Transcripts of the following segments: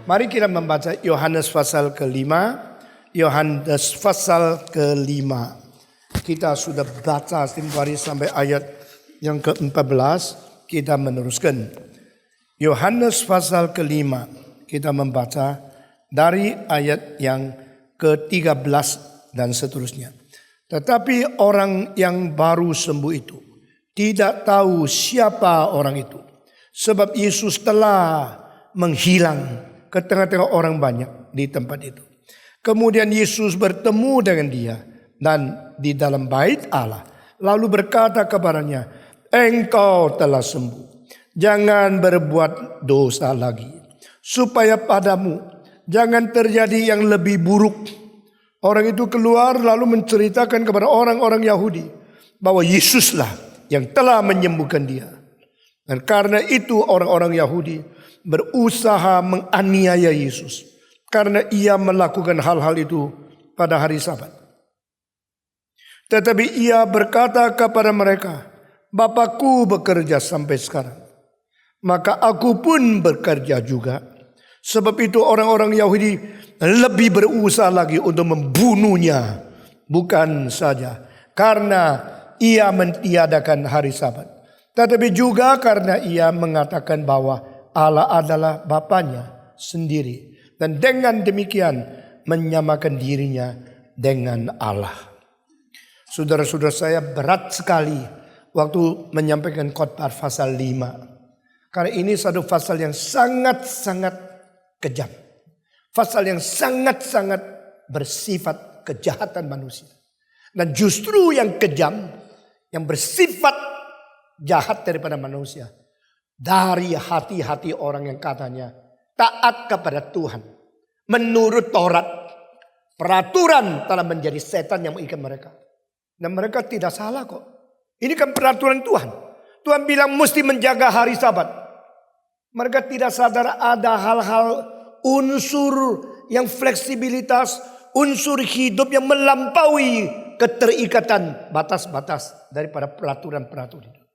Mari kita membaca Yohanes pasal ke-5. Yohanes pasal ke-5. Kita sudah baca tempoh hari sampai ayat yang ke-14. Kita meneruskan. Yohanes pasal ke-5. Kita membaca dari ayat yang ke-13 dan seterusnya. Tetapi orang yang baru sembuh itu tidak tahu siapa orang itu. Sebab Yesus telah menghilang ke tengah-tengah orang banyak di tempat itu. Kemudian Yesus bertemu dengan dia dan di dalam bait Allah. Lalu berkata kepadanya, engkau telah sembuh. Jangan berbuat dosa lagi. Supaya padamu jangan terjadi yang lebih buruk. Orang itu keluar lalu menceritakan kepada orang-orang Yahudi bahwa Yesuslah yang telah menyembuhkan dia. Dan karena itu orang-orang Yahudi berusaha menganiaya Yesus. Karena ia melakukan hal-hal itu pada hari Sabat. Tetapi ia berkata kepada mereka, Bapakku bekerja sampai sekarang. Maka aku pun bekerja juga. Sebab itu orang-orang Yahudi lebih berusaha lagi untuk membunuhnya. Bukan saja karena ia mentiadakan hari Sabat. Tetapi juga karena ia mengatakan bahwa Allah adalah Bapanya sendiri. Dan dengan demikian menyamakan dirinya dengan Allah. Saudara-saudara saya, berat sekali waktu menyampaikan khotbah pasal 5. Karena ini satu pasal yang sangat-sangat kejam. Pasal yang sangat-sangat bersifat kejahatan manusia. Dan justru yang kejam, yang bersifat jahat daripada manusia, dari hati-hati orang yang katanya taat kepada Tuhan. Menurut Taurat, peraturan telah menjadi setan yang mengikat mereka. Dan mereka tidak salah kok. Ini kan peraturan Tuhan. Tuhan bilang mesti menjaga hari Sabat. Mereka tidak sadar ada hal-hal unsur yang fleksibilitas, unsur hidup yang melampaui keterikatan batas-batas daripada peraturan-peraturan itu.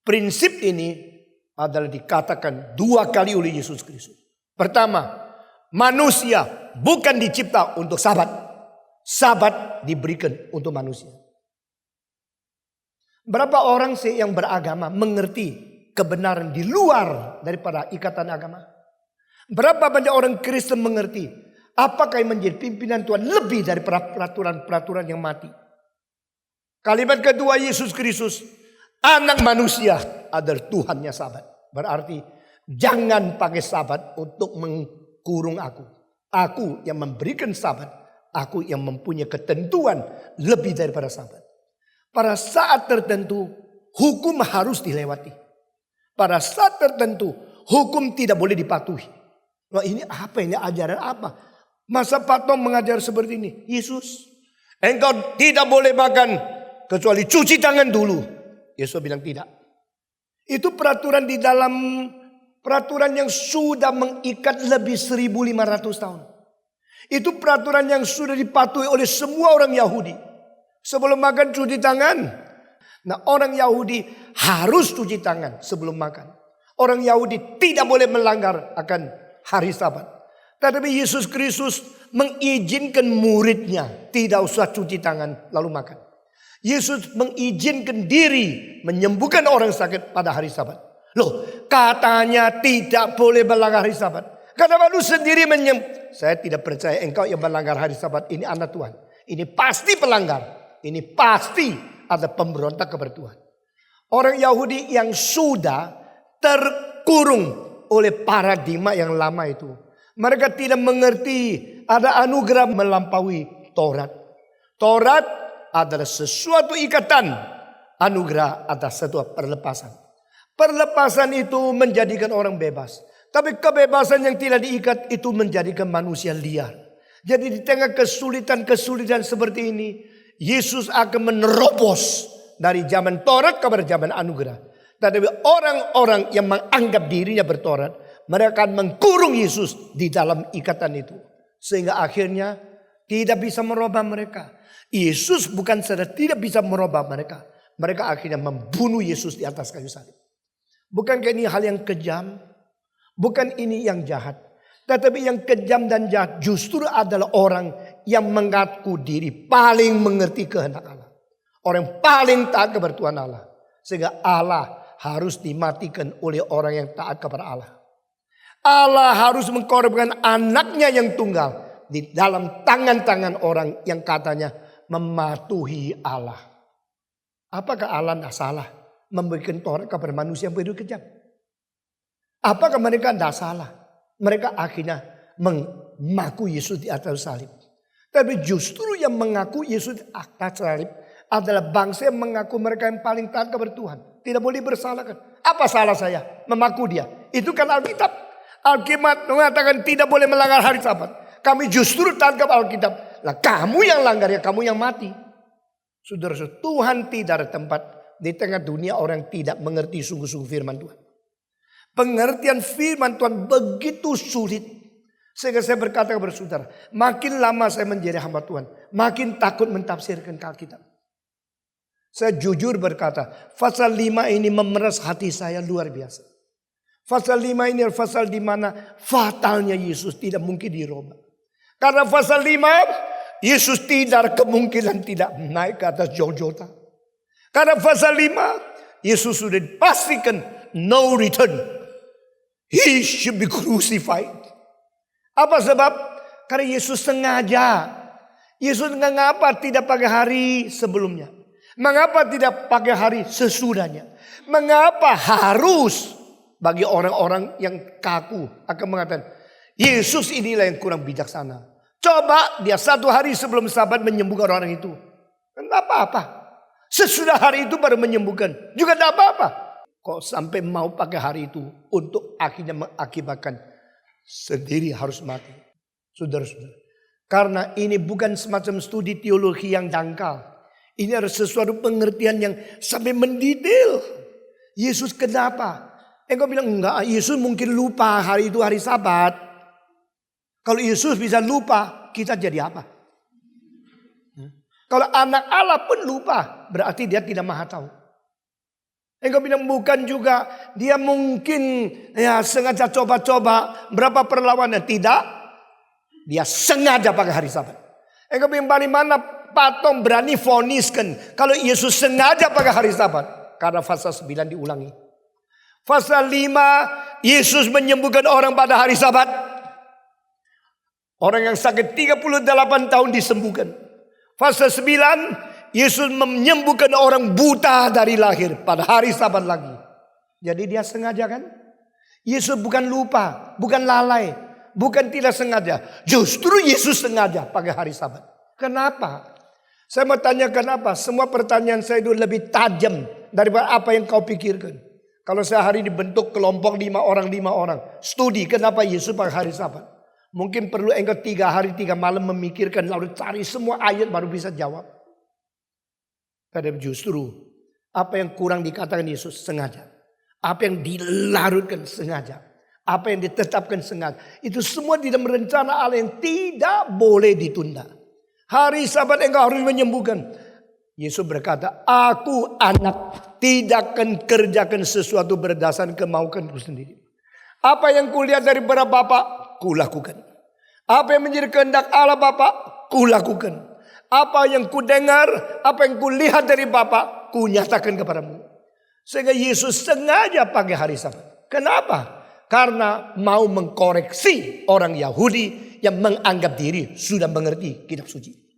Prinsip ini adalah dikatakan 2 kali oleh Yesus Kristus. Pertama, manusia bukan dicipta untuk Sabat. Sabat diberikan untuk manusia. Berapa orang sih yang beragama mengerti kebenaran di luar daripada ikatan agama? Berapa banyak orang Kristen mengerti apakah yang menjadi pimpinan Tuhan lebih daripada peraturan-peraturan yang mati? Kalimat kedua Yesus Kristus, Anak manusia adalah Tuhannya Sabat. Berarti jangan pakai Sabat untuk mengkurung aku. Aku yang memberikan Sabat. Aku yang mempunyai ketentuan lebih daripada Sabat. Pada saat tertentu hukum harus dilewati. Pada saat tertentu hukum tidak boleh dipatuhi. Wah, ini apa ini, ajaran apa? Masa Pak Tom mengajar seperti ini? Yesus, engkau tidak boleh makan kecuali cuci tangan dulu. Yesus bilang tidak. Itu peraturan di dalam peraturan yang sudah mengikat lebih 1500 tahun. Itu peraturan yang sudah dipatuhi oleh semua orang Yahudi. Sebelum makan cuci tangan. Nah, orang Yahudi harus cuci tangan sebelum makan. Orang Yahudi tidak boleh melanggar akan hari Sabat. Tetapi Yesus Kristus mengizinkan muridnya tidak usah cuci tangan lalu makan. Yesus mengizinkan diri menyembuhkan orang sakit pada hari Sabat. Loh, katanya tidak boleh melanggar hari Sabat. Karena malu sendiri saya tidak percaya engkau yang melanggar hari Sabat ini anak Tuhan. Ini pasti pelanggar. Ini pasti ada pemberontak kepada Tuhan. Orang Yahudi yang sudah terkurung oleh paradigma yang lama itu. Mereka tidak mengerti ada anugerah melampaui Taurat. Taurat adalah sesuatu ikatan, anugerah atas satu perlepasan. Perlepasan itu menjadikan orang bebas. Tapi kebebasan yang tidak diikat itu menjadikan manusia liar. Jadi di tengah kesulitan-kesulitan seperti ini, Yesus akan menerobos dari zaman Taurat kepada zaman anugerah. Tetapi orang-orang yang menganggap dirinya bertorat, mereka akan mengkurung Yesus di dalam ikatan itu. Sehingga akhirnya tidak bisa merubah mereka. Yesus bukan saja tidak bisa merubah mereka. Mereka akhirnya membunuh Yesus di atas kayu salib. Bukankah ini hal yang kejam? Bukan ini yang jahat. Tetapi yang kejam dan jahat justru adalah orang yang mengaku diri paling mengerti kehendak Allah. Orang yang paling taat kepada Tuhan Allah. Sehingga Allah harus dimatikan oleh orang yang taat kepada Allah. Allah harus mengkorbankan anaknya yang tunggal di dalam tangan-tangan orang yang katanya mematuhi Allah. Apakah Allah tidak salah memberikan Taurat kepada manusia yang begitu kejam? Apakah mereka tidak salah? Mereka akhirnya mengaku Yesus di atas salib. Tapi justru yang mengaku Yesus di atas salib adalah bangsa yang mengaku mereka yang paling taat kepada Tuhan. Tidak boleh bersalahkan. Apa salah saya mengaku dia? Itu kan Alkitab. Alkitab mengatakan tidak boleh melanggar hari Sabat. Kami justru taat kepada Alkitab. Lah kamu yang langgar ya kamu yang mati. Saudara-saudara, Tuhan tidak ada tempat di tengah dunia orang yang tidak mengerti sungguh-sungguh firman Tuhan. Pengertian firman Tuhan begitu sulit. Sehingga saya berkata kepada saudara, makin lama saya menjadi hamba Tuhan, makin takut mentafsirkan Alkitab. Saya jujur berkata, pasal 5 ini memeras hati saya luar biasa. Pasal 5 ini adalah pasal di mana fatalnya Yesus tidak mungkin dirubah. Karena pasal 5, Yesus tidak kemungkinan tidak naik ke atas Golgota. Karena pasal 5, Yesus sudah dipastikan no return. He should be crucified. Apa sebab? Karena Yesus sengaja. Yesus mengapa tidak pakai hari sebelumnya? Mengapa tidak pakai hari sesudahnya? Mengapa harus bagi orang-orang yang kaku akan mengatakan Yesus inilah yang kurang bijaksana. Coba dia 1 hari sebelum Sabat menyembuhkan orang itu. Tidak apa-apa. Sesudah hari itu baru menyembuhkan. Juga tidak apa-apa. Kok sampai mau pakai hari itu untuk akhirnya mengakibatkan sendiri harus mati. Saudara-saudara. Karena ini bukan semacam studi teologi yang dangkal. Ini adalah sesuatu pengertian yang sampai mendetail. Yesus kenapa? Engkau bilang enggak, Yesus mungkin lupa hari itu hari Sabat. Kalau Yesus bisa lupa, kita jadi apa? Kalau anak Allah pun lupa, berarti dia tidak maha tahu. Engkau bilang bukan juga, dia mungkin ya sengaja coba-coba berapa perlawanan. Tidak, dia sengaja pakai hari Sabat. Engkau bilang bagaimana patung berani voniskan kalau Yesus sengaja pakai hari Sabat. Karena pasal 9 diulangi. Pasal 5, Yesus menyembuhkan orang pada hari Sabat. Orang yang sakit 38 tahun disembuhkan. Pasal 9, Yesus menyembuhkan orang buta dari lahir pada hari Sabat lagi. Jadi dia sengaja kan? Yesus bukan lupa, bukan lalai, bukan tidak sengaja. Justru Yesus sengaja pakai hari Sabat. Kenapa? Saya mau tanya kenapa? Semua pertanyaan saya itu lebih tajam daripada apa yang kau pikirkan. Kalau saya hari dibentuk kelompok 5 orang. Studi kenapa Yesus pakai hari Sabat. Mungkin perlu engkau 3 hari 3 malam memikirkan. Lalu cari semua ayat baru bisa jawab. Padahal justru apa yang kurang dikatakan Yesus sengaja. Apa yang dilarutkan sengaja. Apa yang ditetapkan sengaja. Itu semua di dalam rencana Allah yang tidak boleh ditunda. Hari Sabat engkau harus menyembuhkan. Yesus berkata, aku anak tidak akan kerjakan sesuatu berdasarkan kemauanku sendiri. Apa yang kulihat dari para bapak, kulakukan. Apa yang menjadi kehendak Allah bapak, kulakukan. Apa yang kudengar, apa yang kulihat dari bapak, kunyatakan kepadamu. Sehingga Yesus sengaja pakai hari Sabat. Kenapa? Karena mau mengkoreksi orang Yahudi yang menganggap diri sudah mengerti kitab suci.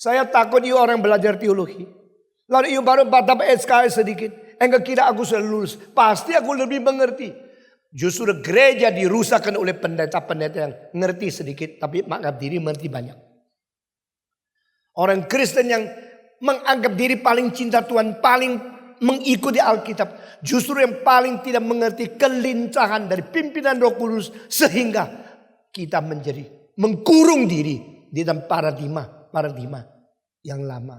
Saya takut you orang belajar teologi. Lalu you baru dapat SKS sedikit. Enggak kira aku sudah lulus. Pasti aku lebih mengerti. Justru gereja dirusakkan oleh pendeta-pendeta yang ngerti sedikit. Tapi menganggap diri mengerti banyak. Orang Kristen yang menganggap diri paling cinta Tuhan. Paling mengikuti Alkitab. Justru yang paling tidak mengerti kelincahan dari pimpinan Roh Kudus. Sehingga kita menjadi mengkurung diri di dalam paradigma yang lama.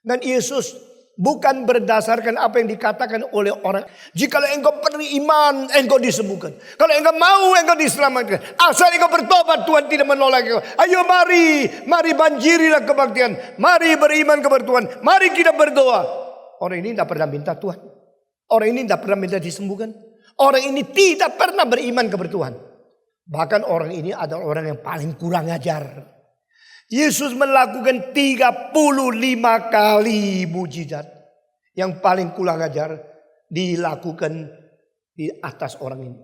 Dan Yesus bukan berdasarkan apa yang dikatakan oleh orang. Jikalau engkau beriman, engkau disembuhkan. Kalau engkau mau, engkau diselamatkan. Asal engkau bertobat, Tuhan tidak menolak engkau. Ayo mari banjirilah kebaktian. Mari beriman kepada Tuhan. Mari kita berdoa. Orang ini tidak pernah minta Tuhan. Orang ini tidak pernah minta disembuhkan. Orang ini tidak pernah beriman kepada Tuhan. Bahkan orang ini adalah orang yang paling kurang ajar. Yesus melakukan 35 kali mujizat. Yang paling kurang ajar dilakukan di atas orang ini.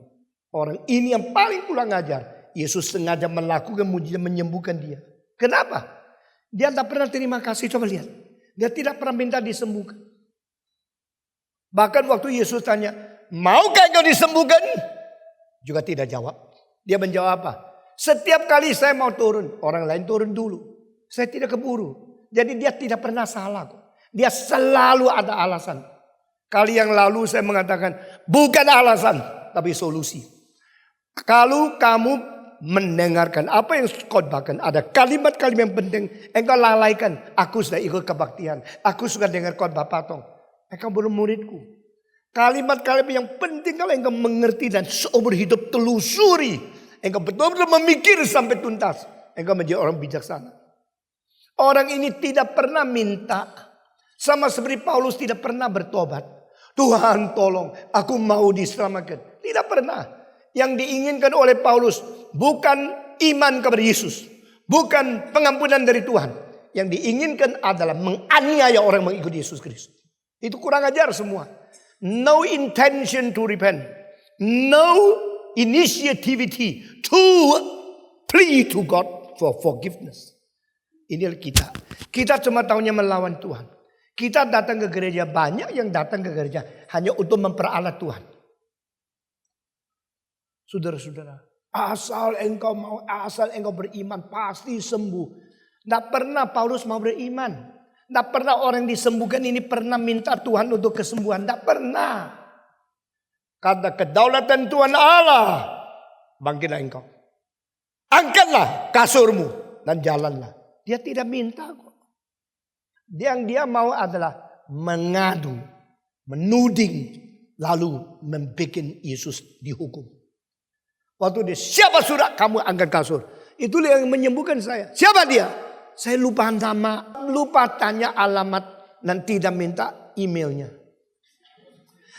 Orang ini yang paling kurang ajar. Yesus sengaja melakukan mujizat menyembuhkan dia. Kenapa? Dia tidak pernah terima kasih. Coba lihat. Dia tidak pernah minta disembuhkan. Bahkan waktu Yesus tanya, maukah engkau disembuhkan? Juga tidak jawab. Dia menjawab apa? Setiap kali saya mau turun, orang lain turun dulu. Saya tidak keburu. Jadi dia tidak pernah salah kok. Dia selalu ada alasan. Kali yang lalu saya mengatakan bukan alasan tapi solusi. Kalau kamu mendengarkan apa yang khotbahkan, ada kalimat-kalimat yang penting, engkau lalaikan. Aku sudah ikut kebaktian. Aku sudah dengar khotbah patong. Engkau belum muridku. Kalimat-kalimat yang penting kalau engkau mengerti dan seumur hidup telusuri. Engkau betul-betul memikir sampai tuntas. Engkau menjadi orang bijaksana. Orang ini tidak pernah minta. Sama seperti Paulus tidak pernah bertobat. Tuhan tolong, aku mau diselamatkan. Tidak pernah. Yang diinginkan oleh Paulus bukan iman kepada Yesus. Bukan pengampunan dari Tuhan. Yang diinginkan adalah menganiaya orang mengikuti Yesus Kristus. Itu kurang ajar semua. No intention to repent. No initiativity to plead to God for forgiveness. Inilah kita. Kita cuma tahunya melawan Tuhan. Kita datang ke gereja, banyak yang datang ke gereja hanya untuk memperalat Tuhan. Saudara-saudara, asal engkau beriman pasti sembuh. Tidak pernah Paulus mau beriman. Tidak pernah orang disembuhkan ini pernah minta Tuhan untuk kesembuhan. Tidak pernah. Kata kedaulatan Tuhan Allah, bangkitlah engkau. Angkatlah kasurmu dan jalanlah. Dia tidak minta kok. Yang dia mau adalah mengadu, menuding, lalu membuat Yesus dihukum. Waktu dia, siapa sudah kamu angkat kasur? Itulah yang menyembuhkan saya. Siapa dia? Saya lupa nama, lupa tanya alamat, dan tidak minta emailnya.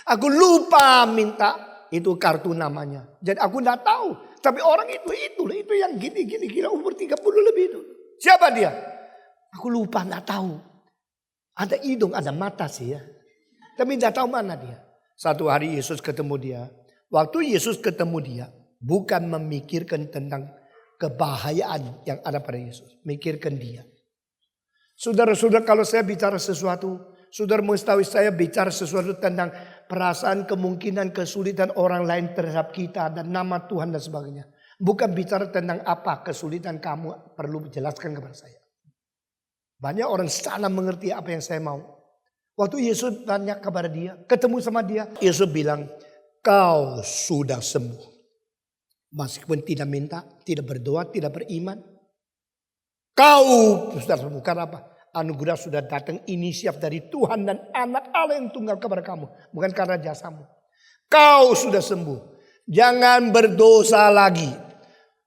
Aku lupa minta itu kartu namanya. Jadi aku tidak tahu. Tapi orang itu yang gini, kira umur 30 lebih itu. Siapa dia? Aku lupa, tidak tahu. Ada hidung, ada mata sih ya. Tapi tidak tahu mana dia. Satu hari Yesus ketemu dia. Waktu Yesus ketemu dia, bukan memikirkan tentang kebahayaan yang ada pada Yesus. Mikirkan dia. Saudara-saudara, kalau saya bicara sesuatu, saudara mengetahui saya bicara sesuatu tentang perasaan, kemungkinan, kesulitan orang lain terhadap kita dan nama Tuhan dan sebagainya. Bukan bicara tentang apa kesulitan kamu perlu jelaskan kepada saya. Banyak orang salah mengerti apa yang saya mau. Waktu Yesus tanya kepada dia, ketemu sama dia, Yesus bilang, kau sudah sembuh. Meskipun tidak minta, tidak berdoa, tidak beriman. Kau sudah sembuh. Karena apa? Anugerah sudah datang, inisiatif dari Tuhan dan anak Allah yang tunggal kepada kamu. Bukan karena jasamu. Kau sudah sembuh. Jangan berdosa lagi.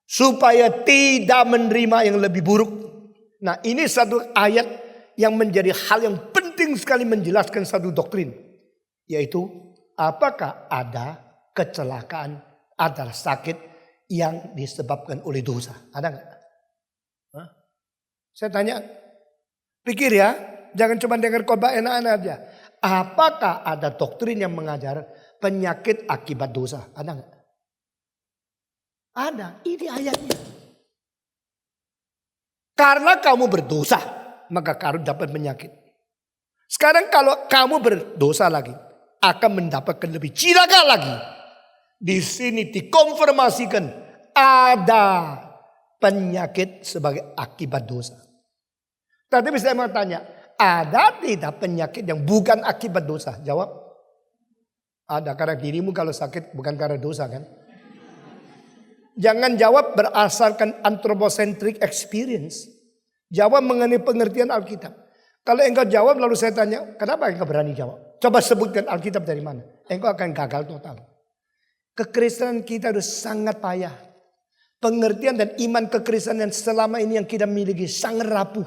Supaya tidak menerima yang lebih buruk. Nah, ini satu ayat yang menjadi hal yang penting sekali menjelaskan satu doktrin. Yaitu apakah ada kecelakaan adalah sakit yang disebabkan oleh dosa. Ada nggak? Saya tanya, pikir ya, jangan cuma dengar khotbah enak-enak aja. Apakah ada doktrin yang mengajar penyakit akibat dosa? Ada nggak? Ada, ini ayatnya. Karena kamu berdosa, maka kamu dapat penyakit. Sekarang kalau kamu berdosa lagi, akan mendapatkan lebih cilaka lagi. Di sini dikonfirmasikan ada penyakit sebagai akibat dosa. Tadi saya mau tanya, ada tidak penyakit yang bukan akibat dosa? Jawab. Ada, karena dirimu kalau sakit bukan karena dosa kan? Jangan jawab berdasarkan anthropocentric experience. Jawab mengenai pengertian Alkitab. Kalau engkau jawab lalu saya tanya, kenapa engkau berani jawab? Coba sebutkan Alkitab dari mana? Engkau akan gagal total. Kekristenan kita sudah sangat payah. Pengertian dan iman kekristenan yang selama ini yang kita miliki sangat rapuh.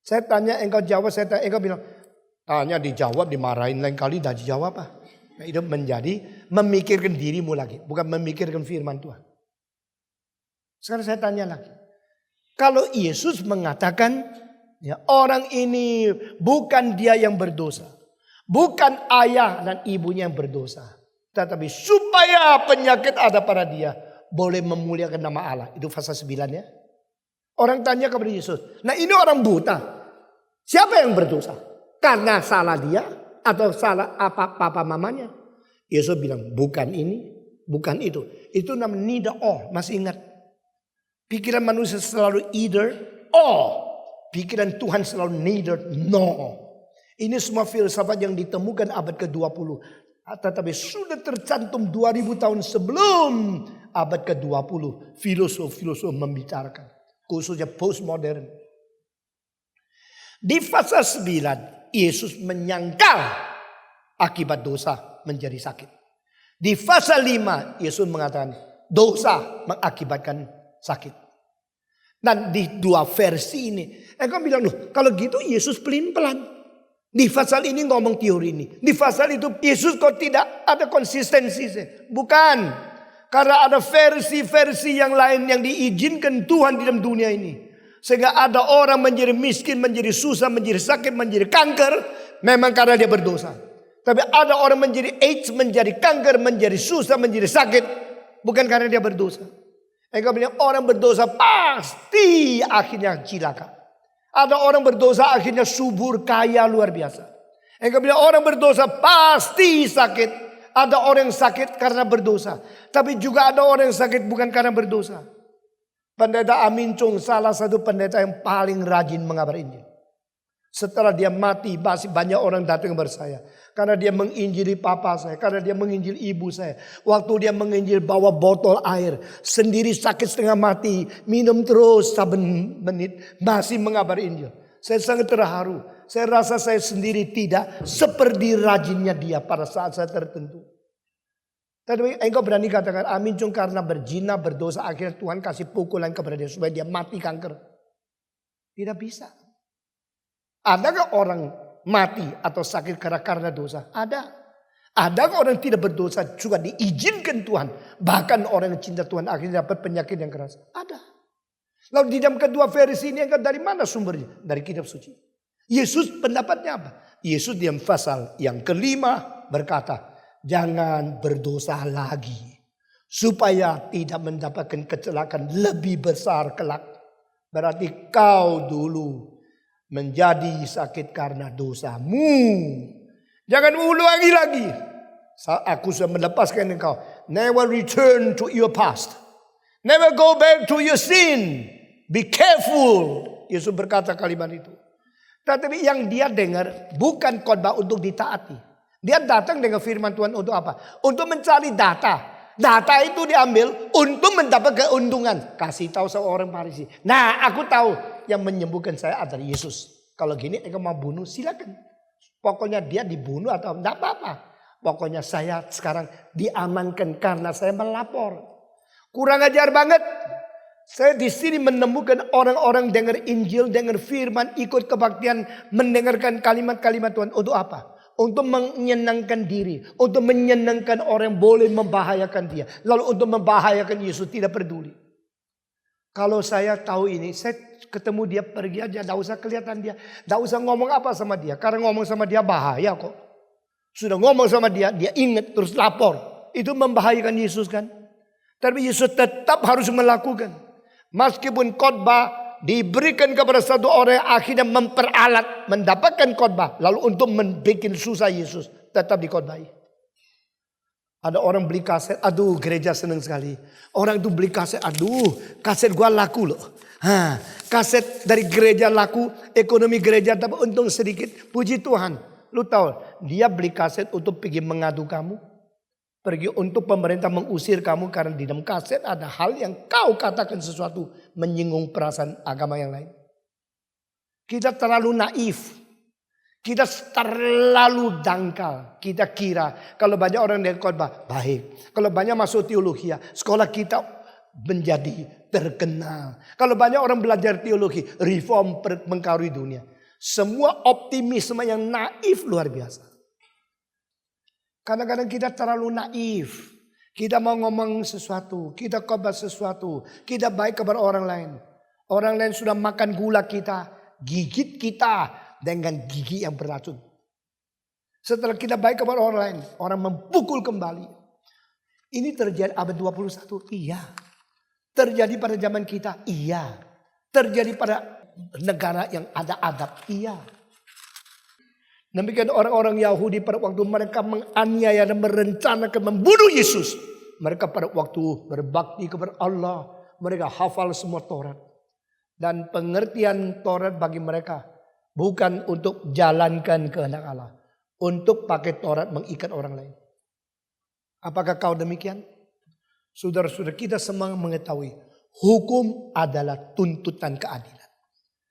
Saya tanya engkau jawab, saya tanya engkau bilang, tanya dijawab, dimarahin lain kali dah dijawab apa? Nah, itu menjadi memikirkan dirimu lagi, bukan memikirkan firman Tuhan. Sekarang saya tanya lagi. Kalau Yesus mengatakan ya, orang ini bukan dia yang berdosa. Bukan ayah dan ibunya yang berdosa. Tetapi supaya penyakit ada pada dia. Boleh memuliakan nama Allah. Itu pasal 9 ya. Orang tanya kepada Yesus. Nah ini orang buta. Siapa yang berdosa? Karena salah dia atau salah papa mamanya? Yesus bilang bukan ini, bukan itu. Itu namanya neither or. Masih ingat? Pikiran manusia selalu either or. Pikiran Tuhan selalu neither no. Ini semua filsafat yang ditemukan abad ke-20. Tetapi sudah tercantum 2000 tahun sebelum abad ke-20. Filosof-filosof membicarakan. Khususnya postmodern. Di pasal 9, Yesus menyangkal akibat dosa menjadi sakit. Di pasal 5, Yesus mengatakan dosa mengakibatkan sakit. Dan di dua versi ini, engkau bilang loh, kalau gitu Yesus pelin-pelan. Di pasal ini ngomong teori ini. Di pasal itu Yesus kok tidak ada konsistensi. Bukan. Karena ada versi-versi yang lain yang diizinkan Tuhan di dalam dunia ini. Sehingga ada orang menjadi miskin, menjadi susah, menjadi sakit, menjadi kanker. Memang karena dia berdosa. Tapi ada orang menjadi AIDS, menjadi kanker, menjadi susah, menjadi sakit. Bukan karena dia berdosa. Engkau bilang orang berdosa pasti akhirnya cilaka. Ada orang berdosa akhirnya subur, kaya, luar biasa. Engkau bilang orang berdosa pasti sakit. Ada orang yang sakit karena berdosa. Tapi juga ada orang yang sakit bukan karena berdosa. Pendeta Amin Chung salah satu pendeta yang paling rajin mengabar Injil. Setelah dia mati masih banyak orang datang kepada saya. Karena dia menginjili papa saya. Karena dia menginjili ibu saya. Waktu dia menginjil bawa botol air. Sendiri sakit setengah mati. Minum terus 7 menit. Masih mengabar Injil. Saya sangat terharu. Saya rasa saya sendiri tidak seperti rajinnya dia pada saat-saat tertentu. Tapi engkau berani katakan Amin Chung karena berzina, berdosa. Akhirnya Tuhan kasih pukulan kepada dia supaya dia mati kanker. Tidak bisa. Adakah orang mati atau sakit karena dosa? Ada. Adakah orang tidak berdosa juga diizinkan Tuhan? Bahkan orang yang cinta Tuhan akhirnya dapat penyakit yang keras. Ada. Lalu di dalam kedua versi ini engkau dari mana sumbernya? Dari kitab suci. Yesus pendapatnya apa? Yesus di pasal yang kelima berkata, jangan berdosa lagi. Supaya tidak mendapatkan kecelakaan lebih besar kelak. Berarti kau dulu menjadi sakit karena dosamu. Jangan ulangi lagi. Aku sudah melepaskan engkau. Never return to your past. Never go back to your sin. Be careful. Yesus berkata kalimat itu. Tetapi yang dia dengar bukan khotbah untuk ditaati. Dia datang dengan firman Tuhan untuk apa? Untuk mencari data. Data itu diambil untuk mendapat keuntungan. Kasih tahu seorang Farisi. Nah aku tahu yang menyembuhkan saya adalah Yesus. Kalau gini engkau mau bunuh silakan. Pokoknya dia dibunuh atau enggak apa-apa. Pokoknya saya sekarang diamankan karena saya melapor. Kurang ajar banget. Saya di sini menemukan orang-orang dengar Injil, dengar firman, ikut kebaktian, mendengarkan kalimat-kalimat Tuhan. Untuk apa? Untuk menyenangkan diri. Untuk menyenangkan orang yang boleh membahayakan dia. Lalu untuk membahayakan Yesus tidak peduli. Kalau saya tahu ini, saya ketemu dia pergi aja. Tidak usah kelihatan dia. Tidak usah ngomong apa sama dia. Karena ngomong sama dia bahaya kok. Sudah ngomong sama dia, dia ingat terus lapor. Itu membahayakan Yesus kan. Tapi Yesus tetap harus melakukan. Meskipun khotbah diberikan kepada satu orang yang akhirnya memperalat mendapatkan khotbah. Lalu untuk membuat susah Yesus tetap dikhotbahi. Ada orang beli kaset, aduh gereja senang sekali. Orang itu beli kaset, aduh kaset gua laku loh. Kaset dari gereja laku, ekonomi gereja tapi untung sedikit. Puji Tuhan. Lu tahu dia beli kaset untuk pergi mengadu kamu. Pergi untuk pemerintah mengusir kamu karena di dalam kaset ada hal yang kau katakan sesuatu menyinggung perasaan agama yang lain. Kita terlalu naif. Kita terlalu dangkal. Kita kira kalau banyak orang yang khotbah baik. Kalau banyak masuk teologi, sekolah kita menjadi terkenal. Kalau banyak orang belajar teologi, reform mengkarui dunia. Semua optimisme yang naif luar biasa. Kadang-kadang kita terlalu naif. Kita mau ngomong sesuatu, kita khotbah sesuatu, kita baik kepada orang lain. Orang lain sudah makan gula kita, gigit kita dengan gigi yang beracun. Setelah kita baik kepada orang lain, orang memukul kembali. Ini terjadi abad 21, iya. Terjadi pada zaman kita, iya. Terjadi pada negara yang ada adab, iya. Demikian orang-orang Yahudi pada waktu mereka menganiaya dan merencanakan membunuh Yesus. Mereka pada waktu berbakti kepada Allah, mereka hafal semua Taurat. Dan pengertian Taurat bagi mereka bukan untuk jalankan kehendak Allah. Untuk pakai Taurat mengikat orang lain. Apakah kau demikian? Saudara-saudara, kita semua mengetahui hukum adalah tuntutan keadilan.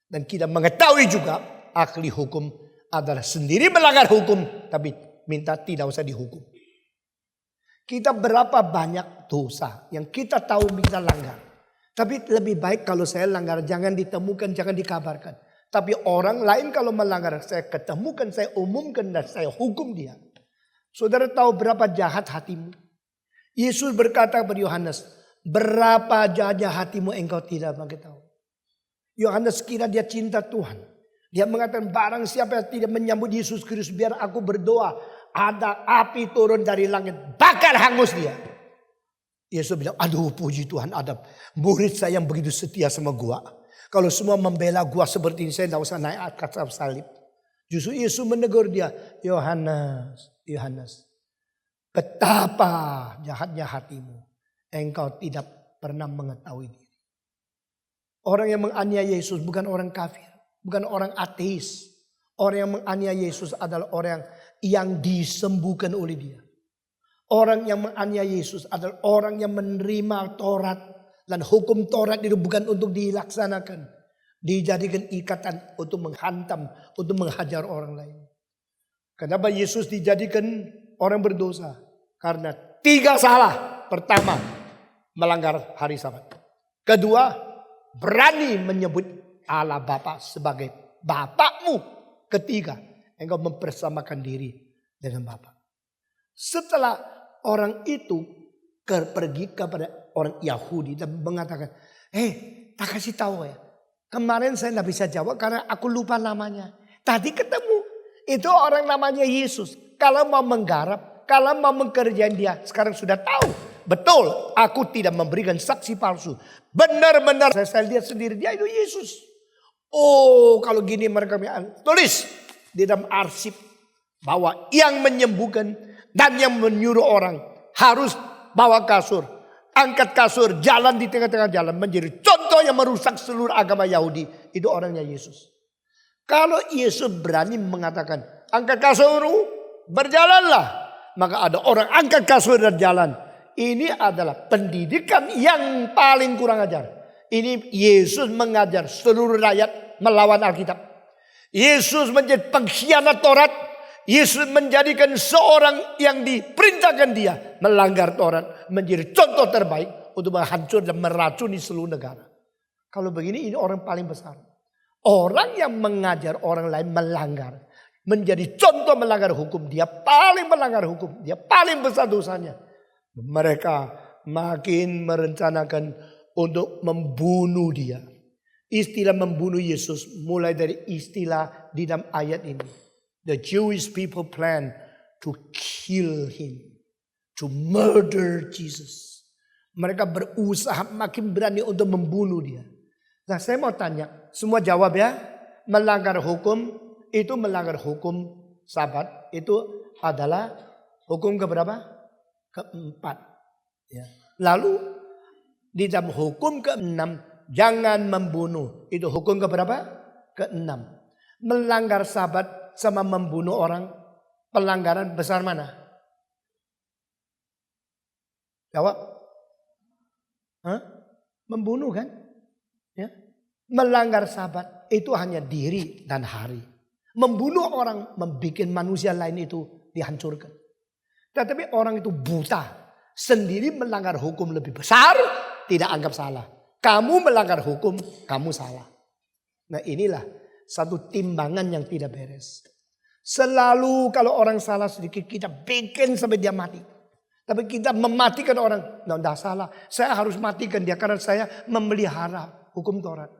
Dan kita mengetahui juga ahli hukum adalah sendiri melanggar hukum, tapi minta tidak usah dihukum. Kita berapa banyak dosa yang kita tahu kita langgar. Tapi lebih baik kalau saya langgar jangan ditemukan, jangan dikabarkan. Tapi orang lain kalau melanggar saya ketemukan, saya umumkan dan saya hukum dia. Saudara tahu berapa jahat hatimu? Yesus berkata kepada Yohanes, berapa jahatnya hatimu engkau tidak mengetahui. Yohanes kira dia cinta Tuhan. Dia mengatakan barang siapa yang tidak menyambut Yesus Kristus biar aku berdoa. Ada api turun dari langit bakar hangus dia. Yesus bilang aduh puji Tuhan ada murid saya yang begitu setia sama gua. Kalau semua membela gua seperti ini saya tidak usah naik atas salib. Justru Yesus menegur dia. Yohanes. Betapa jahatnya hatimu. Engkau tidak pernah mengetahui diri. Orang yang menganiaya Yesus bukan orang kafir. Bukan orang ateis. Orang yang menganiaya Yesus adalah orang yang disembuhkan oleh dia. Orang yang menganiaya Yesus adalah orang yang menerima Taurat. Dan hukum Taurat itu bukan untuk dilaksanakan. Dijadikan ikatan untuk menghantam, untuk menghajar orang lain. Kenapa Yesus dijadikan orang berdosa? Karena 3 salah. Pertama, melanggar hari Sabat. Kedua, berani menyebut Allah Bapa sebagai Bapakmu. Ketiga, engkau mempersamakan diri dengan Bapa. Setelah orang itu pergi kepada orang Yahudi dan mengatakan, tak kasih tahu ya. Kemarin saya tidak bisa jawab karena aku lupa namanya. Tadi ketemu, itu orang namanya Yesus. Kalau mau menggarap, kalau mau mengerjain dia, sekarang sudah tahu. Betul, aku tidak memberikan saksi palsu. Benar-benar saya lihat sendiri dia itu Yesus. Oh, kalau gini mereka tulis di dalam arsip bahwa yang menyembuhkan dan yang menyuruh orang harus bawa kasur, angkat kasur, jalan di tengah-tengah jalan menjadi contoh yang merusak seluruh agama Yahudi. Itu orangnya Yesus. Kalau Yesus berani mengatakan angkat kasurmu, berjalanlah, maka ada orang angkat kasur dan jalan. Ini adalah pendidikan yang paling kurang ajar. Ini Yesus mengajar seluruh rakyat melawan Alkitab. Yesus menjadi pengkhianat Taurat. Yesus menjadikan seorang yang diperintahkan dia melanggar Taurat menjadi contoh terbaik untuk menghancur dan meracuni seluruh negara. Kalau begini ini orang paling besar. Orang yang mengajar orang lain melanggar. Menjadi contoh melanggar hukum. Dia paling melanggar hukum. Dia paling besar dosanya. Mereka makin merencanakan untuk membunuh dia. Istilah membunuh Yesus mulai dari istilah di dalam ayat ini. The Jewish people plan to kill him. To murder Jesus. Mereka berusaha makin berani untuk membunuh dia. Nah saya mau tanya. Semua jawab ya. Melanggar hukum. Itu melanggar hukum Sabat. Itu adalah hukum keberapa? Keempat. Ya. Lalu di dalam hukum ke-6, jangan membunuh. Itu hukum keberapa? Ke-6. Melanggar Sabat sama membunuh orang, pelanggaran besar mana? Jawab. Membunuh kan? Ya. Melanggar Sabat itu hanya diri dan hari. Membunuh orang, membuat manusia lain itu dihancurkan. Tetapi orang itu buta. Sendiri melanggar hukum lebih besar, tidak anggap salah. Kamu melanggar hukum, kamu salah. Nah inilah satu timbangan yang tidak beres. Selalu kalau orang salah sedikit kita bikin sampai dia mati. Tapi kita mematikan orang. Tidak salah. Saya harus matikan dia karena saya memelihara hukum Taurat.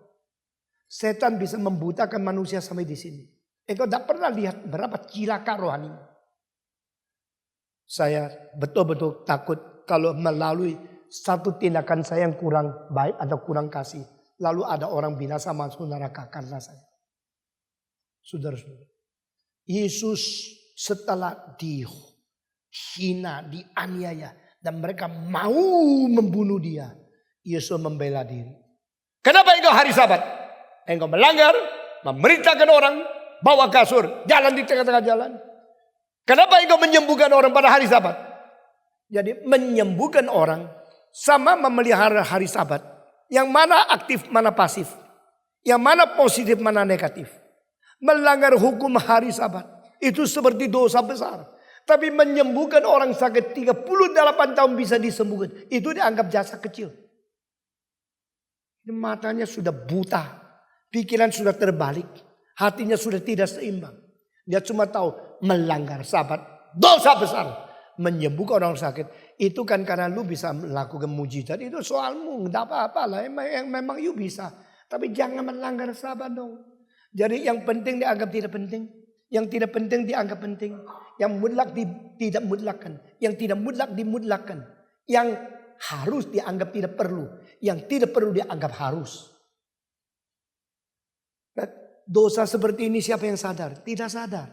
Setan bisa membutakan manusia sampai di sini. Engkau tidak pernah lihat berapa cilaka rohani. Saya betul-betul takut kalau melalui satu tindakan saya yang kurang baik atau kurang kasih. Lalu ada orang binasa masuk neraka karena saya. Saudara-saudara. Yesus setelah dihina, dianiaya. Dan mereka mau membunuh dia. Yesus membela diri. Kenapa engkau hari Sabat? Engkau melanggar, memerintahkan orang, bawa kasur, jalan di tengah-tengah jalan. Kenapa engkau menyembuhkan orang pada hari Sabat? Jadi menyembuhkan orang sama memelihara hari Sabat. Yang mana aktif, mana pasif. Yang mana positif, mana negatif. Melanggar hukum hari Sabat. Itu seperti dosa besar. Tapi menyembuhkan orang sakit 38 tahun bisa disembuhkan. Itu dianggap jasa kecil. Matanya sudah buta. Pikiran sudah terbalik. Hatinya sudah tidak seimbang. Dia cuma tahu melanggar Sabat. Dosa besar. Menyembuhkan orang sakit. Itu kan karena lu bisa melakukan mujizat. Itu soalmu. Tidak apa-apa lah. Memang you bisa. Tapi jangan melanggar Sabat dong. Jadi yang penting dianggap tidak penting. Yang tidak penting dianggap penting. Yang mutlak tidak mutlakkan. Yang tidak mutlak dimutlakkan. Yang harus dianggap tidak perlu. Yang tidak perlu dianggap harus. Dosa seperti ini siapa yang sadar? Tidak sadar.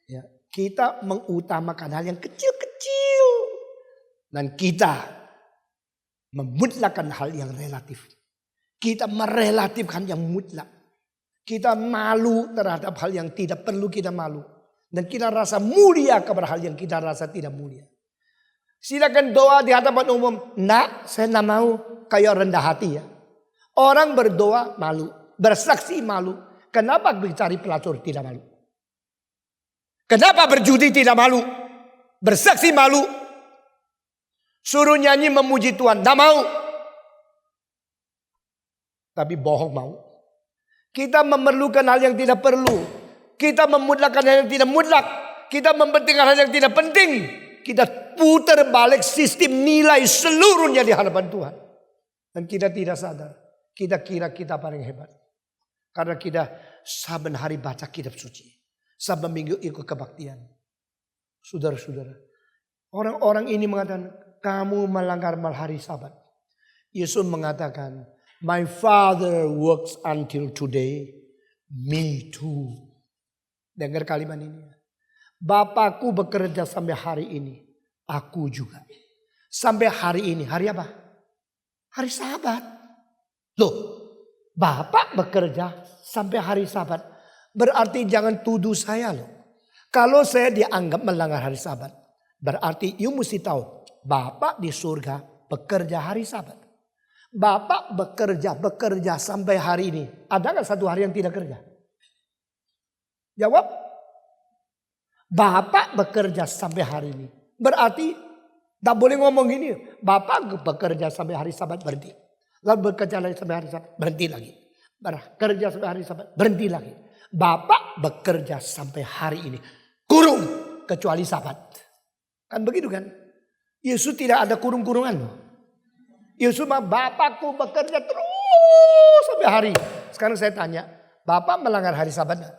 Ya, kita mengutamakan hal yang kecil-kecil. Dan kita memutlakkan hal yang relatif. Kita merelatifkan yang mutlak. Kita malu terhadap hal yang tidak perlu kita malu. Dan kita rasa mulia kepada hal yang kita rasa tidak mulia. Silakan doa di hadapan umum. Nah, saya tidak mau kayak rendah hati ya. Orang berdoa malu. Bersaksi malu. Kenapa mencari pelacur tidak malu? Kenapa berjudi tidak malu? Bersaksi malu. Suruh nyanyi memuji Tuhan. Tidak mau. Tapi bohong mau. Kita memerlukan hal yang tidak perlu. Kita memutlakkan hal yang tidak mutlak. Kita mempentingkan hal yang tidak penting. Kita putar balik sistem nilai seluruhnya di hadapan Tuhan. Dan kita tidak sadar. Kita kira kita paling hebat. Karena kita saben hari baca kitab suci. Saben minggu ikut kebaktian. Saudara-saudara. Orang-orang ini mengatakan, kamu melanggar hari Sabat. Yesus mengatakan, my Father works until today. Me too. Dengar kalimat ini. Bapakku bekerja sampai hari ini. Aku juga. Sampai hari ini. Hari apa? Hari Sabat. Loh. Bapak bekerja sampai hari Sabat. Berarti jangan tuduh saya loh. Kalau saya dianggap melanggar hari Sabat. Berarti you mesti tahu. Bapak di surga bekerja hari Sabat. Bapak bekerja sampai hari ini. Ada gak satu hari yang tidak kerja? Jawab. Bapak bekerja sampai hari ini. Berarti tak boleh ngomong gini. Bapak bekerja sampai hari Sabat berhenti. Lalu bekerja lagi sampai hari Sabat, berhenti lagi. Bekerja sampai hari Sabat, berhenti lagi. Bapak bekerja sampai hari ini. Kurung kecuali Sabat. Kan begitu kan? Yesus tidak ada kurung-kurungan. Yesus mah Bapakku bekerja terus sampai hari. Sekarang saya tanya, Bapak melanggar hari Sabat enggak?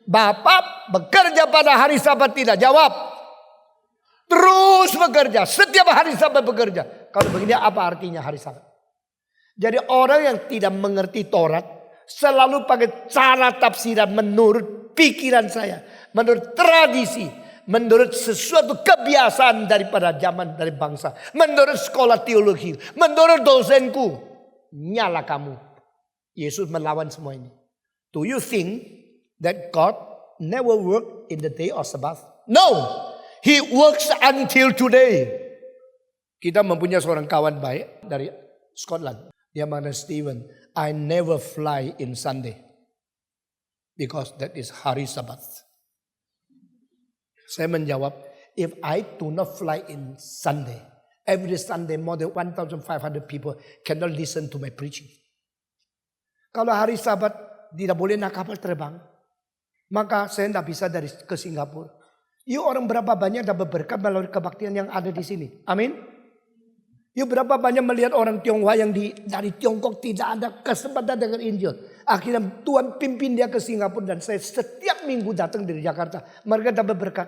Bapak bekerja pada hari Sabat tidak? Jawab. Terus bekerja, setiap hari Sabat bekerja. Kalau begini apa artinya hari Sabat? Jadi orang yang tidak mengerti Taurat selalu pakai cara tafsiran menurut pikiran saya. Menurut tradisi. Menurut sesuatu kebiasaan daripada zaman dari bangsa. Menurut sekolah teologi. Menurut dosenku. Nyala kamu. Yesus melawan semua ini. Do you think that God never worked in the day of Sabbath? No. He works until today. Kita mempunyai seorang kawan baik dari Scotland. Dia mana Steven, I never fly in Sunday. Because that is hari Sabat. Saya menjawab, if I do not fly in Sunday, every Sunday more than 1,500 people cannot listen to my preaching. Kalau hari Sabat tidak boleh naik kapal terbang, maka saya tidak bisa ke Singapura. Yuk orang berapa banyak dapat berkat melalui kebaktian yang ada di sini. Amin. Yuk berapa banyak melihat orang Tionghoa yang dari Tiongkok tidak ada kesempatan dengan Injil. Akhirnya Tuhan pimpin dia ke Singapura dan saya setiap minggu datang dari Jakarta. Mereka dapat berkat.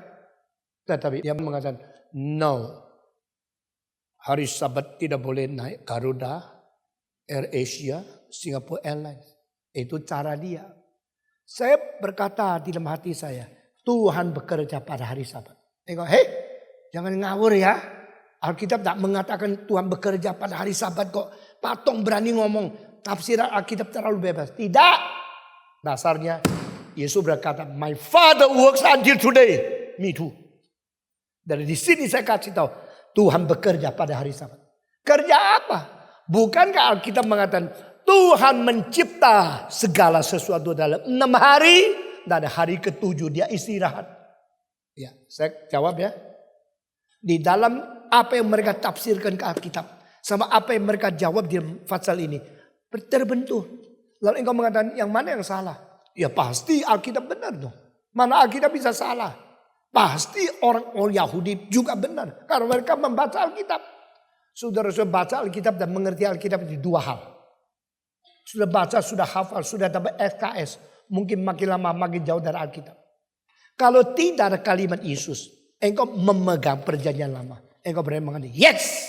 Tetapi dia mengatakan, no. Hari Sabat tidak boleh naik Garuda, AirAsia, Singapore Airlines. Itu cara dia. Saya berkata di dalam hati saya, Tuhan bekerja pada hari Sabat. Hei, jangan ngawur ya. Alkitab tak mengatakan Tuhan bekerja pada hari Sabat kok. Patong berani ngomong tafsiran Alkitab terlalu bebas. Tidak. Dasarnya Yesus berkata, my Father works until today. Me too. Dari di sini saya kasih tahu, Tuhan bekerja pada hari Sabat. Kerja apa? Bukankah Alkitab mengatakan Tuhan mencipta segala sesuatu dalam 6 hari. Dan hari ke-7 dia istirahat. Ya, saya jawab ya. Di dalam apa yang mereka tafsirkan ke Alkitab. Sama apa yang mereka jawab di pasal ini. Terbentur. Lalu engkau mengatakan yang mana yang salah? Ya pasti Alkitab benar dong. Mana Alkitab bisa salah? Pasti orang Yahudi juga benar. Karena mereka membaca Alkitab. Saudara-saudara baca Alkitab dan mengerti Alkitab itu 2 hal. Sudah baca, sudah hafal, sudah dapat SKS. Mungkin makin lama makin jauh dari Alkitab. Kalau tidak ada kalimat Yesus, engkau memegang perjanjian lama. Engkau berani mengatakan, yes,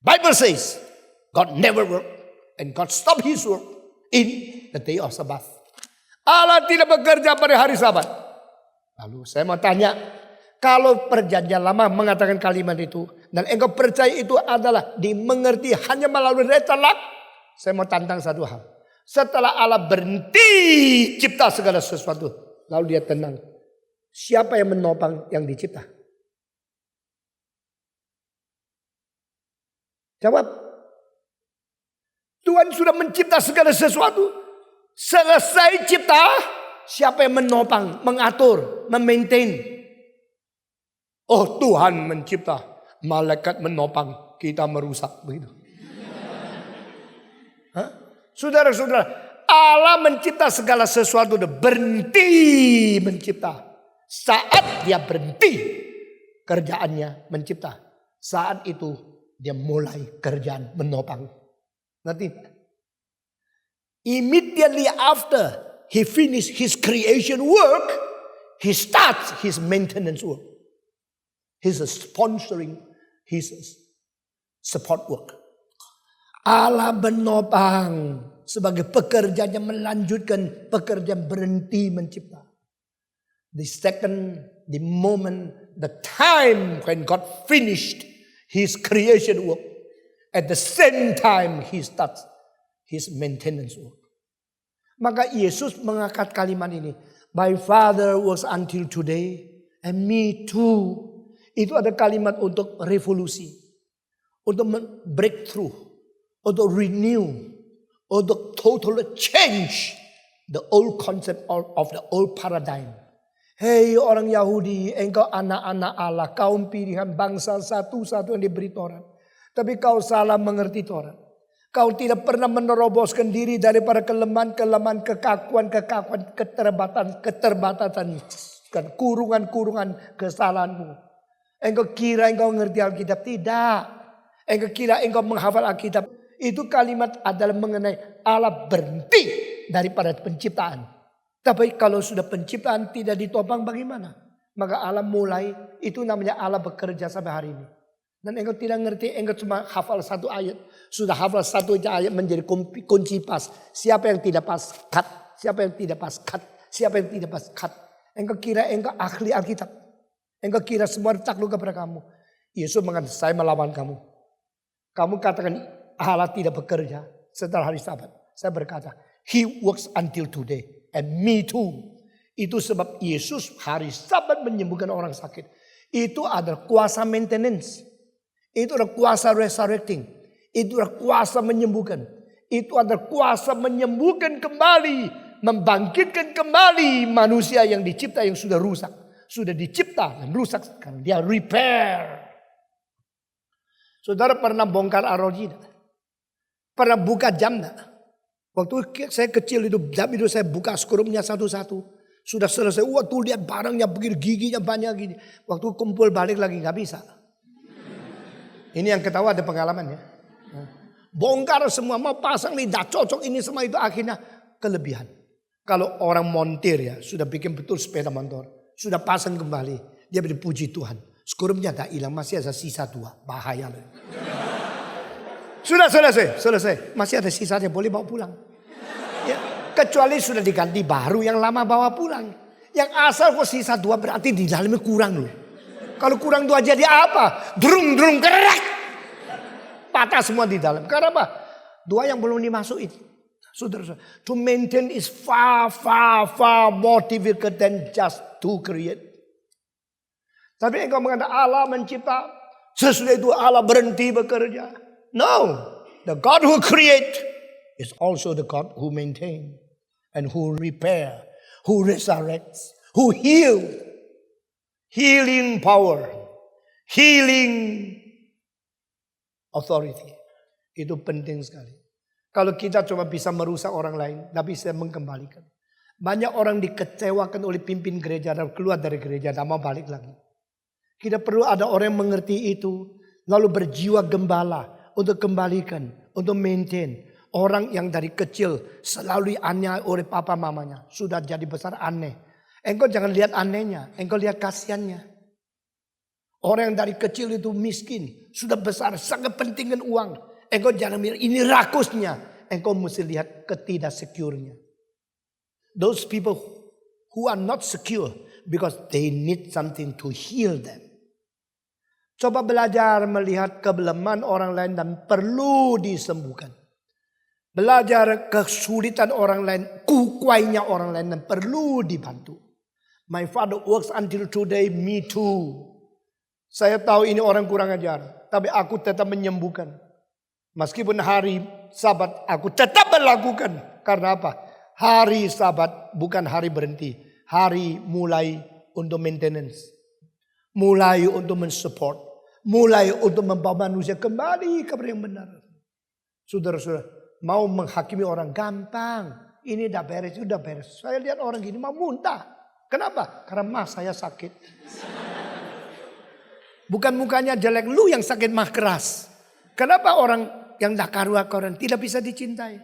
Bible says God never work and God stop His work in the day of Sabbath. Allah tidak bekerja pada hari Sabat. Lalu saya mau tanya, kalau perjanjian lama mengatakan kalimat itu dan engkau percaya itu adalah dimengerti hanya melalui retalak, saya mau tantang satu hal. Setelah Allah berhenti cipta segala sesuatu. Lalu dia tenang. Siapa yang menopang yang dicipta? Jawab. Tuhan sudah mencipta segala sesuatu. Selesai cipta. Siapa yang menopang, mengatur, memaintain? Oh Tuhan mencipta. Malaikat menopang. Kita merusak. Begitu. Hah? Saudara-saudara, Allah mencipta segala sesuatu dan berhenti mencipta. Saat dia berhenti kerjaannya mencipta. Saat itu dia mulai kerjaan menopang. Nanti immediately after he finish his creation work, he starts his maintenance work. His sponsoring, his support work. Allah menopang sebagai pekerja yang melanjutkan pekerjaan berhenti mencipta. The second, the moment, the time when God finished His creation work. At the same time He starts His maintenance work. Maka Yesus mengangkat kalimat ini. My Father works until today and me too. Itu ada kalimat untuk revolusi. Untuk breakthrough. Untuk renew, untuk totally change the old concept of the old paradigm. Hei orang Yahudi, engkau anak-anak Allah, kaum pilihan bangsa satu-satu yang diberi Taurat. Tapi kau salah mengerti Taurat. Kau tidak pernah meneroboskan diri daripada kelemahan-kelemahan, kekakuan, keterbatasan, kurungan-kurungan kesalahanmu. Engkau kira engkau mengerti Alkitab? Tidak. Engkau kira engkau menghafal Alkitab? Itu kalimat adalah mengenai Allah berhenti daripada penciptaan. Tapi kalau sudah penciptaan tidak ditopang bagaimana? Maka Allah mulai, itu namanya Allah bekerja sampai hari ini. Dan engkau tidak ngerti, engkau cuma hafal satu ayat. Sudah hafal satu ayat menjadi kunci pas. Siapa yang tidak pas, cut. Siapa yang tidak pas, cut. Siapa yang tidak pas, cut. Engkau kira engkau ahli Alkitab. Engkau kira semua takluk kepada kamu. Yesus mengatakan, saya melawan kamu. Kamu katakan, Allah tidak bekerja setelah hari Sabat. Saya berkata, He works until today and me too. Itu sebab Yesus hari Sabat menyembuhkan orang sakit. Itu adalah kuasa maintenance. Itu adalah kuasa resurrecting. Itu adalah kuasa menyembuhkan. Itu adalah kuasa menyembuhkan kembali. Membangkitkan kembali manusia yang dicipta yang sudah rusak. Sudah dicipta dan rusak sekarang. Dia repair. Saudara pernah bongkar arloji? Pernah buka jam enggak? Waktu saya kecil itu jam itu saya buka skrupnya satu-satu. Sudah selesai, tuh lihat barangnya begini, giginya banyak gini. Waktu kumpul balik lagi nggak bisa. Ini yang ketawa ada pengalaman ya. Bongkar semua, mau pasang lidah, cocok ini semua itu akhirnya kelebihan. Kalau orang montir ya, sudah bikin betul sepeda motor. Sudah pasang kembali, dia berpuji Tuhan. Skrupnya tak hilang, masih ada sisa 2, bahaya loh. Sudah selesai. Masih ada sisanya, boleh bawa pulang. Ya, kecuali sudah diganti baru, yang lama bawa pulang. Yang asal kok sisa 2 berarti di dalamnya kurang loh. Kalau kurang 2 jadi apa? Drung kerak. Patah semua di dalam. Karena apa? 2 yang belum dimasukin. Saudara, to maintain is far more difficult than just to create. Tapi engkau mengatakan Allah mencipta, sesudah itu Allah berhenti bekerja. No, the God who create is also the God who maintain and who repair, who resurrects, who heal. Healing power, healing authority. Itu penting sekali. Kalau kita cuma bisa merusak orang lain, tidak bisa mengembalikan. Banyak orang dikecewakan oleh pimpin gereja dan keluar dari gereja, tidak mau balik lagi. Kita perlu ada orang yang mengerti itu, lalu berjiwa gembala untuk kembalikan, untuk maintain. Orang yang dari kecil selalu aneh oleh papa mamanya, sudah jadi besar aneh. Engkau jangan lihat anehnya, engkau lihat kasihannya. Orang yang dari kecil itu miskin, sudah besar sangat pentingkan uang. Engkau jangan lihat ini rakusnya, engkau mesti lihat ketidaksecure-nya. Those people who are not secure because they need something to heal them. Coba belajar melihat kelemahan orang lain dan perlu disembuhkan. Belajar kesulitan orang lain, kukwainya orang lain dan perlu dibantu. My father works until today, me too. Saya tahu ini orang kurang ajar, tapi aku tetap menyembuhkan. Meskipun hari Sabat aku tetap melakukan. Karena apa? Hari Sabat bukan hari berhenti. Hari mulai untuk maintenance. Mulai untuk mensupport. Mulai untuk membawa manusia kembali kepada yang benar. Saudara-saudara, mau menghakimi orang gampang. Ini udah beres, udah beres. Saya lihat orang gini mau muntah. Kenapa? Karena mah saya sakit. Bukan mukanya jelek, lu yang sakit mah keras. Kenapa orang yang tak karu-karuan tidak bisa dicintai?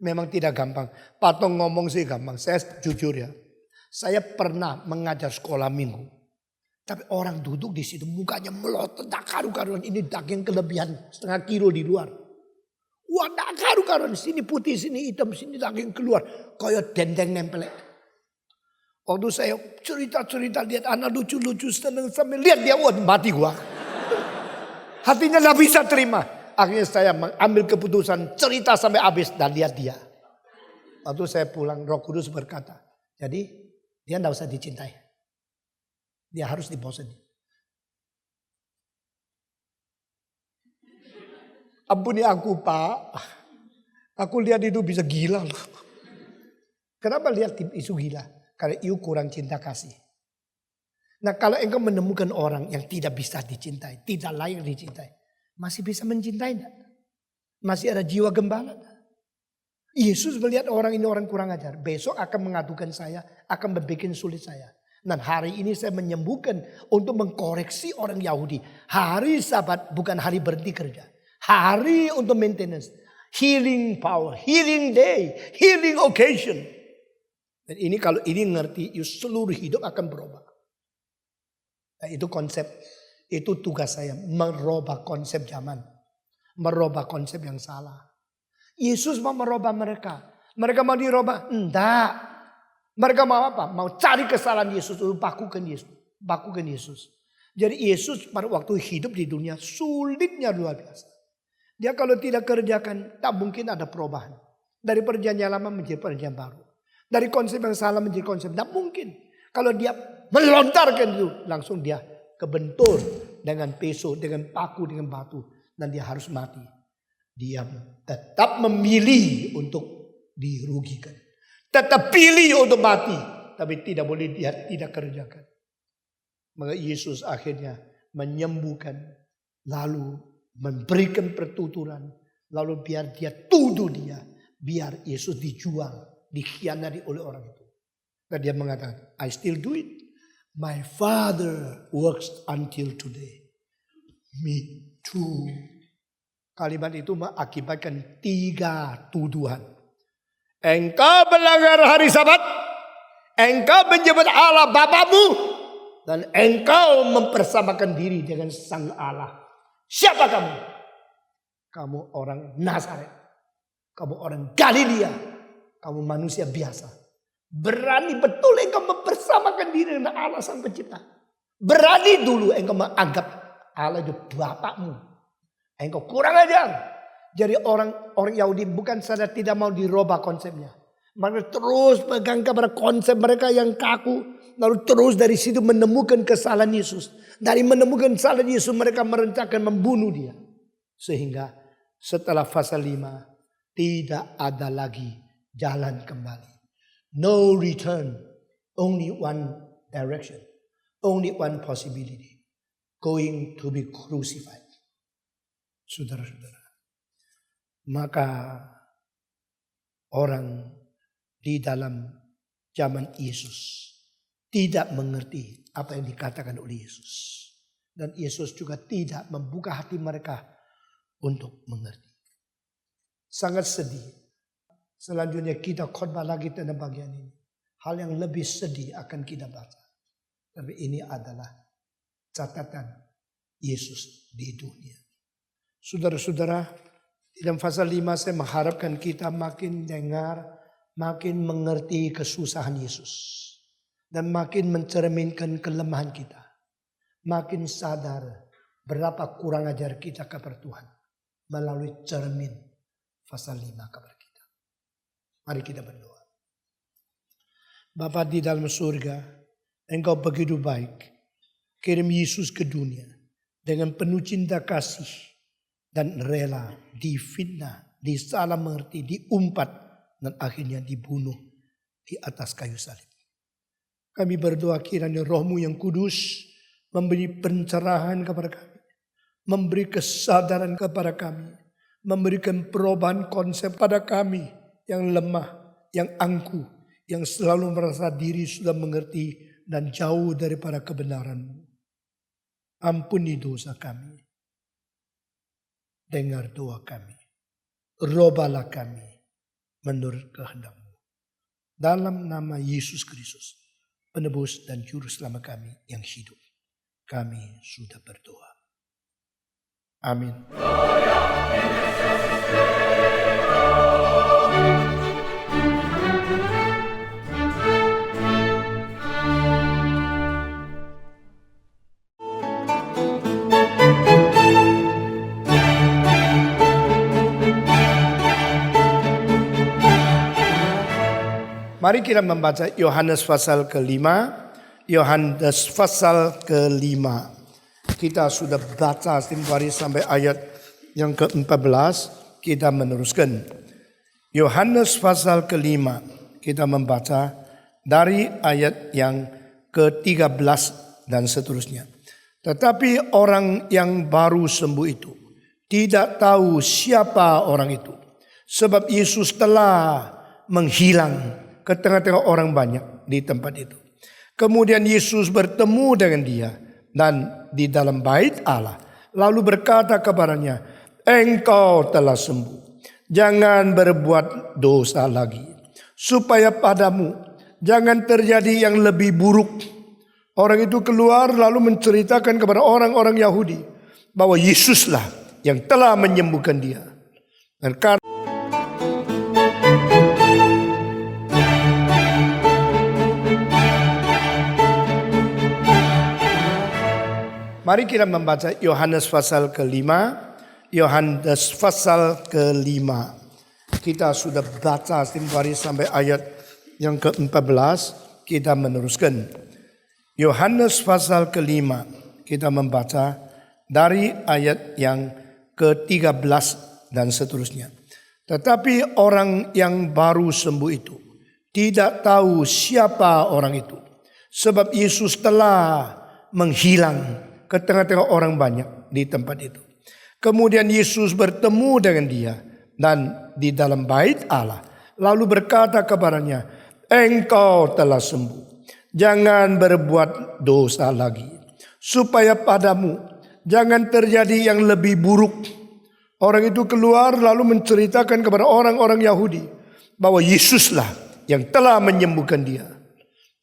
Memang tidak gampang. Patong ngomong sih gampang. Saya jujur ya. Saya pernah mengajar sekolah minggu. Tapi orang duduk di situ mukanya melotot, tak karu-karuan. Ini daging kelebihan 0,5 kilo di luar. Wah, tak karu-karuan. Sini putih, sini hitam, sini daging keluar. Kayak dendeng nempel. Waktu saya cerita-cerita lihat anak lucu-lucu seneng sampai lihat dia, wah mati gua. Hatinya gak bisa terima. Akhirnya saya mengambil keputusan cerita sampai habis dan lihat dia. Waktu saya pulang Roh Kudus berkata, jadi dia gak usah dicintai. Dia harus dibosan. Ampuni aku Pak. Aku lihat itu bisa gila loh. Kenapa lihat isu gila? Karena iu kurang cinta kasih. Nah kalau engkau menemukan orang yang tidak bisa dicintai, tidak layak dicintai, masih bisa mencintai enggak? Masih ada jiwa gembala? Yesus melihat orang ini orang kurang ajar. Besok akan mengadukan saya, akan membuat sulit saya. Dan hari ini saya menyembuhkan untuk mengkoreksi orang Yahudi. Hari Sabat bukan hari berhenti kerja. Hari untuk maintenance. Healing power, healing day, healing occasion. Dan ini kalau ini ngerti, seluruh hidup akan berubah. Nah, itu konsep, itu tugas saya. Merubah konsep zaman. Merubah konsep yang salah. Yesus mau merubah mereka. Mereka mau dirubah? Enggak. Mereka mau apa? Mau cari kesalahan Yesus. Bakukan Yesus. Bakukan Yesus. Jadi Yesus pada waktu hidup di dunia sulitnya luar biasa. Dia kalau tidak kerjakan, tak mungkin ada perubahan. Dari perjanjian lama menjadi perjanjian baru. Dari konsep yang salah menjadi konsep. Tidak mungkin. Kalau dia melontarkan itu. Langsung dia kebentur dengan peso, dengan paku, dengan batu. Dan dia harus mati. Dia tetap memilih untuk dirugikan. Tetap pilih untuk mati. Tapi tidak boleh dia tidak kerjakan. Maka Yesus akhirnya menyembuhkan. Lalu memberikan pertuturan. Lalu biar dia tuduh dia. Biar Yesus dijual. Dikhianati oleh orang itu. Dan dia mengatakan, I still do it. My Father works until today. Me too. Kalimat itu mengakibatkan 3 tuduhan. Engkau melanggar hari Sabat. Engkau menyebut Allah Bapamu. Dan engkau mempersamakan diri dengan Sang Allah. Siapa kamu? Kamu orang Nazaret. Kamu orang Galilea. Kamu manusia biasa. Berani betul engkau mempersamakan diri dengan Allah Sang Pencipta. Berani dulu engkau menganggap Allah itu Bapakmu. Engkau kurang ajar. Jadi orang Yahudi bukan saja tidak mau dirubah konsepnya. Mereka terus pegang kepada konsep mereka yang kaku. Lalu terus dari situ menemukan kesalahan Yesus. Dari menemukan kesalahan Yesus mereka merencanakan membunuh dia. Sehingga setelah pasal 5 tidak ada lagi jalan kembali. No return, only one direction, only one possibility, going to be crucified. Saudara-saudara, maka orang di dalam zaman Yesus tidak mengerti apa yang dikatakan oleh Yesus. Dan Yesus juga tidak membuka hati mereka untuk mengerti. Sangat sedih. Selanjutnya kita khotbah lagi tentang bagian ini. Hal yang lebih sedih akan kita baca. Tapi ini adalah catatan Yesus di dunia. Saudara-saudara, dalam pasal 5 saya mengharapkan kita makin dengar, makin mengerti kesusahan Yesus. Dan makin mencerminkan kelemahan kita. Makin sadar berapa kurang ajar kita kepada Tuhan. Melalui cermin pasal 5 kepada kita. Mari kita berdoa. Bapa di dalam surga, Engkau begitu baik. Kirim Yesus ke dunia dengan penuh cinta kasih dan rela difitnah, disalah mengerti, diumpat dan akhirnya dibunuh di atas kayu salib. Kami berdoa kiranya Roh-Mu yang kudus memberi pencerahan kepada kami, memberi kesadaran kepada kami, memberikan perubahan konsep pada kami yang lemah, yang angkuh, yang selalu merasa diri sudah mengerti dan jauh daripada kebenaran-Mu. Ampuni dosa kami. Dengar doa kami. Robalah kami menurut kehendak-Mu. Dalam nama Yesus Kristus, penebus dan juru selamat kami yang hidup, kami sudah berdoa. Amin. Mari kita membaca Yohanes pasal ke-5. Yohanes pasal ke-5. Kita sudah baca sampai ayat yang ke-14. Kita meneruskan. Yohanes pasal ke-5. Kita membaca dari ayat yang ke-13 dan seterusnya. Tetapi orang yang baru sembuh itu tidak tahu siapa orang itu. Sebab Yesus telah menghilang ke tengah-tengah orang banyak di tempat itu. Kemudian Yesus bertemu dengan dia dan di dalam bait Allah. Lalu berkata kepadanya, engkau telah sembuh. Jangan berbuat dosa lagi. Supaya padamu jangan terjadi yang lebih buruk. Orang itu keluar lalu menceritakan kepada orang-orang Yahudi bahwa Yesuslah yang telah menyembuhkan dia. Dan karena mari kita membaca Yohanes pasal ke-5. Yohanes pasal ke-5. Kita sudah baca sampai ayat yang ke-14. Kita meneruskan. Yohanes pasal ke-5. Kita membaca dari ayat yang ke-13 dan seterusnya. Tetapi orang yang baru sembuh itu tidak tahu siapa orang itu. Sebab Yesus telah menghilang ke tengah-tengah orang banyak di tempat itu. Kemudian Yesus bertemu dengan dia dan di dalam bait Allah. Lalu berkata kepadanya, engkau telah sembuh. Jangan berbuat dosa lagi. Supaya padamu jangan terjadi yang lebih buruk. Orang itu keluar lalu menceritakan kepada orang-orang Yahudi bahwa Yesuslah yang telah menyembuhkan dia.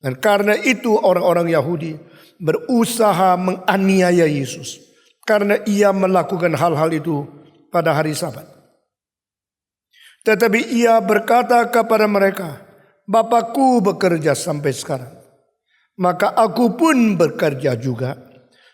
Dan karena itu orang-orang Yahudi berusaha menganiaya Yesus. Karena ia melakukan hal-hal itu pada hari Sabat. Tetapi ia berkata kepada mereka, Bapakku bekerja sampai sekarang. Maka aku pun bekerja juga.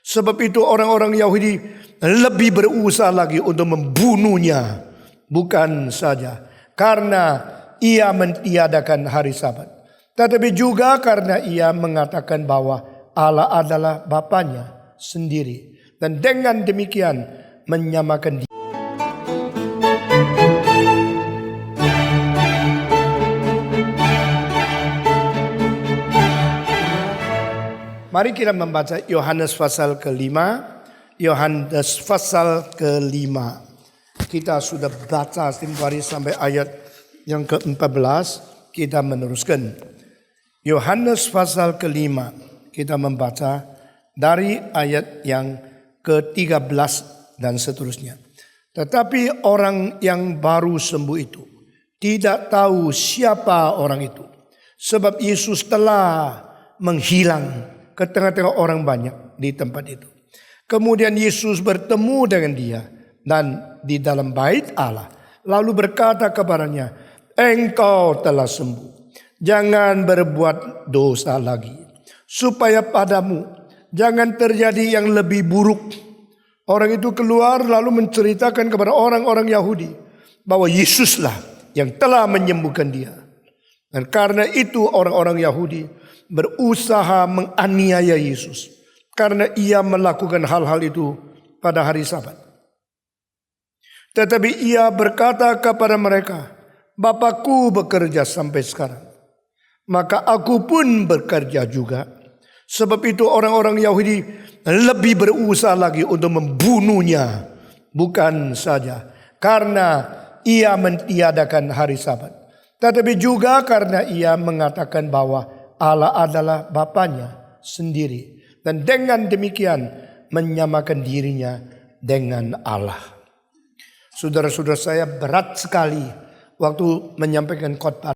Sebab itu orang-orang Yahudi lebih berusaha lagi untuk membunuhnya. Bukan saja karena ia mentiadakan hari Sabat. Tetapi juga karena ia mengatakan bahwa Allah adalah Bapanya sendiri. Dan dengan demikian menyamakan dia. Mari kita membaca Yohanes pasal ke-5. Yohanes pasal ke-5. Kita sudah baca hari sampai ayat yang ke-14. Kita meneruskan. Yohanes pasal ke-5. Kita membaca dari ayat yang ke-13 dan seterusnya. Tetapi orang yang baru sembuh itu tidak tahu siapa orang itu. Sebab Yesus telah menghilang ke tengah-tengah orang banyak di tempat itu. Kemudian Yesus bertemu dengan dia dan di dalam bait Allah. Lalu berkata kepadanya, engkau telah sembuh. Jangan berbuat dosa lagi. Supaya padamu jangan terjadi yang lebih buruk. Orang itu keluar lalu menceritakan kepada orang-orang Yahudi bahwa Yesuslah yang telah menyembuhkan dia. Dan karena itu orang-orang Yahudi berusaha menganiaya Yesus. Karena ia melakukan hal-hal itu pada hari Sabat. Tetapi ia berkata kepada mereka, Bapakku bekerja sampai sekarang. Maka aku pun bekerja juga. Sebab itu orang-orang Yahudi lebih berusaha lagi untuk membunuhnya. Bukan saja karena ia mentiadakan hari Sabat. Tetapi juga karena ia mengatakan bahwa Allah adalah Bapanya sendiri. Dan dengan demikian menyamakan dirinya dengan Allah. Saudara-saudara saya, berat sekali waktu menyampaikan khotbah.